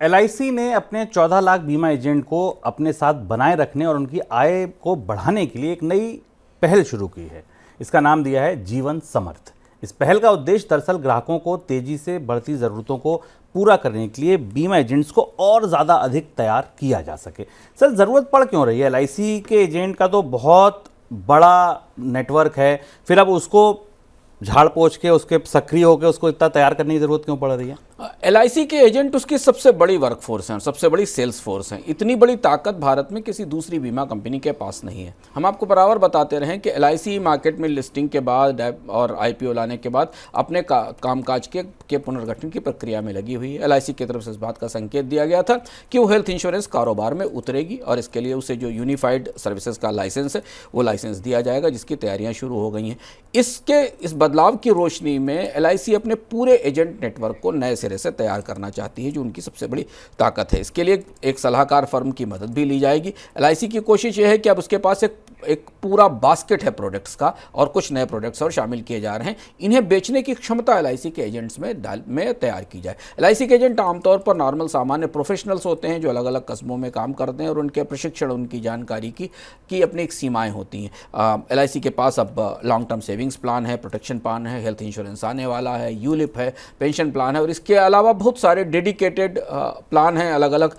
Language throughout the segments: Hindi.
एलआईसी ने अपने 14 लाख बीमा एजेंट को अपने साथ बनाए रखने और उनकी आय को बढ़ाने के लिए एक नई पहल शुरू की है। इसका नाम दिया है जीवन समर्थ। इस पहल का उद्देश्य दरअसल ग्राहकों को तेजी से बढ़ती ज़रूरतों को पूरा करने के लिए बीमा एजेंट्स को और ज़्यादा अधिक तैयार किया जा सके। सर, ज़रूरत पड़ क्यों रही है? एलआईसी के एजेंट का तो बहुत बड़ा नेटवर्क है, फिर अब उसको झाड़ पोंछ के उसके सक्रिय होकर उसको इतना तैयार करने की ज़रूरत क्यों पड़ रही है? एलआईसी के एजेंट उसकी सबसे बड़ी वर्कफोर्स हैं, सबसे बड़ी सेल्स फोर्स हैं। इतनी बड़ी ताकत भारत में किसी दूसरी बीमा कंपनी के पास नहीं है। हम आपको बराबर बताते रहें कि एलआईसी मार्केट में लिस्टिंग के बाद और आईपीओ लाने के बाद अपने कामकाज के पुनर्गठन की प्रक्रिया में लगी हुई है। एलआईसी की तरफ से इस बात का संकेत दिया गया था कि वो हेल्थ इंश्योरेंस कारोबार में उतरेगी और इसके लिए उसे जो यूनिफाइड सर्विसेज का लाइसेंस है वो लाइसेंस दिया जाएगा, जिसकी तैयारियाँ शुरू हो गई हैं। इस बदलाव की रोशनी में एलआईसी अपने पूरे एजेंट नेटवर्क को नए सिरे से तैयार करना चाहती है, जो उनकी सबसे बड़ी ताकत है। इसके लिए एक सलाहकार फर्म की मदद भी ली जाएगी। एलआईसी की कोशिश यह है कि अब उसके पास एक पूरा बास्केट है प्रोडक्ट्स का, और कुछ नए प्रोडक्ट्स और शामिल किए जा रहे हैं। इन्हें बेचने की क्षमता एलआईसी के एजेंट्स में तैयार की जाए। एलआईसी के एजेंट आमतौर पर नॉर्मल सामान्य प्रोफेशनल्स होते हैं जो अलग अलग कस्बों में काम करते हैं, और उनके प्रशिक्षण, उनकी जानकारी की अपनी एक सीमाएँ होती हैं। एलआईसी के पास अब लॉन्ग टर्म सेविंग्स प्लान है, प्रोटेक्शन प्लान है, हेल्थ इंश्योरेंस आने वाला है, यूलिप है, पेंशन प्लान है, और इसके अलावा बहुत सारे डेडिकेटेड प्लान हैं अलग अलग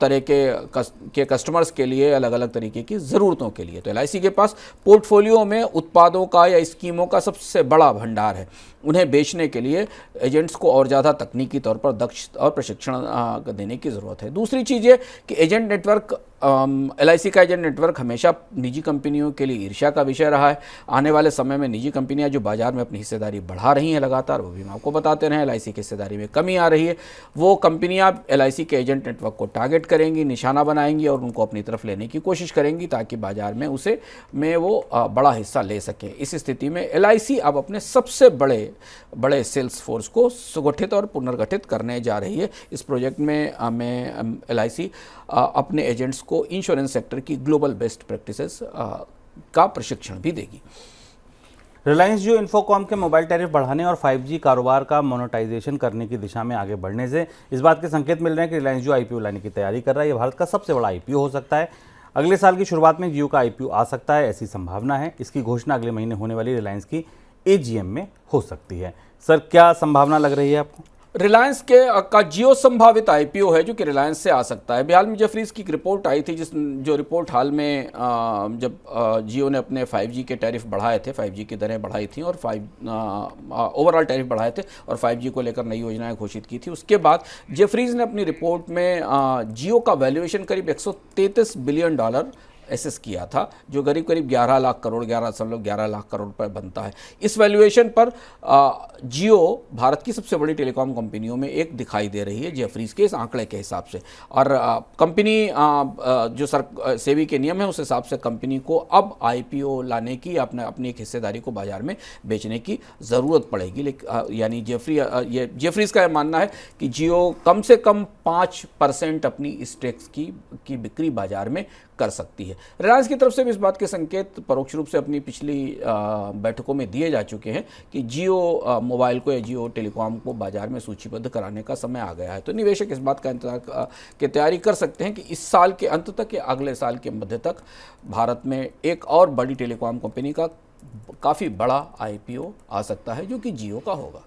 तरह के कस्टमर्स के लिए, अलग अलग तरीके की ज़रूरतों के लिए। तो एलआईसी के पास पोर्टफोलियो में उत्पादों का या स्कीमों का सबसे बड़ा भंडार है। उन्हें बेचने के लिए एजेंट्स को और ज़्यादा तकनीकी तौर पर दक्ष और प्रशिक्षण देने की ज़रूरत है। दूसरी चीज़ ये कि एजेंट नेटवर्क, एलआईसी का एजेंट नेटवर्क हमेशा निजी कंपनियों के लिए ईर्ष्या का विषय रहा है। आने वाले समय में निजी कंपनियां जो बाजार में अपनी हिस्सेदारी बढ़ा रही हैं लगातार, वो भी हम आपको बताते रहे, एलआईसी की हिस्सेदारी में कमी आ रही है। वो कंपनियां एलआईसी के एजेंट नेटवर्क को टारगेट करेंगी, निशाना बनाएंगी और उनको अपनी तरफ लेने की कोशिश करेंगी, ताकि बाजार में वो बड़ा हिस्सा ले सकें। इस स्थिति में एलआईसी अब अपने सबसे बड़े सेल्स फोर्स को सुगठित और पुनर्गठित करने जा रही है। इस प्रोजेक्ट में एलआईसी अपने एजेंट्स को इंश्योरेंस सेक्टर की ग्लोबल बेस्ट प्रैक्टिसेस का प्रशिक्षण भी देगी। रिलायंस जियो इंफोकॉम के मोबाइल टैरिफ बढ़ाने और 5G कारोबार का मोनेटाइजेशन करने की दिशा में आगे बढ़ने से इस बात के संकेत मिल रहे हैं कि रिलायंस जियो आईपीओ लाने की तैयारी कर रहा है। ये भारत का सबसे बड़ा आईपीओ हो सकता है। अगले साल की शुरुआत में जियो का आईपीओ आ सकता है, ऐसी संभावना है। इसकी घोषणा अगले महीने होने वाली रिलायंस की एजीएम में हो सकती है। सर, क्या संभावना लग रही है आपको? रिलायंस का जियो संभावित आईपीओ है जो कि रिलायंस से आ सकता है। हाल में जेफरीज की एक रिपोर्ट आई थी, जो रिपोर्ट हाल में जब जियो ने अपने 5G के टैरिफ बढ़ाए थे, 5G की दरें बढ़ाई थी और ओवरऑल टैरिफ बढ़ाए थे और 5G को लेकर नई योजनाएं घोषित की थी। उसके बाद जेफरीज ने अपनी रिपोर्ट में जियो का वैल्यूएशन करीब $133 बिलियन एसेस किया था, जो करीब 11 लाख करोड़ 11.11 लाख करोड़ रुपए बनता है। इस वैल्यूएशन पर जियो भारत की सबसे बड़ी टेलीकॉम कंपनियों में एक दिखाई दे रही है जेफरीज के इस आंकड़े के हिसाब से। और कंपनी जो सेबी के नियम है उस हिसाब से कंपनी को अब आईपीओ लाने की, अपनी एक हिस्सेदारी को बाजार में बेचने की ज़रूरत पड़ेगी। लेकिन यानी जेफरीज का यह मानना है कि जियो कम से कम 5% अपनी स्टेक्स की बिक्री बाजार में कर सकती है। रिलायंस की तरफ से भी इस बात के संकेत परोक्ष रूप से अपनी पिछली बैठकों में दिए जा चुके हैं कि जियो मोबाइल को या जियो टेलीकॉम को बाजार में सूचीबद्ध कराने का समय आ गया है। तो निवेशक इस बात का इंतजार की तैयारी कर सकते हैं कि इस साल के अंत तक या अगले साल के मध्य तक भारत में एक और बड़ी टेलीकॉम कंपनी का काफ़ी बड़ा आईपीओ आ सकता है, जो कि जियो का होगा।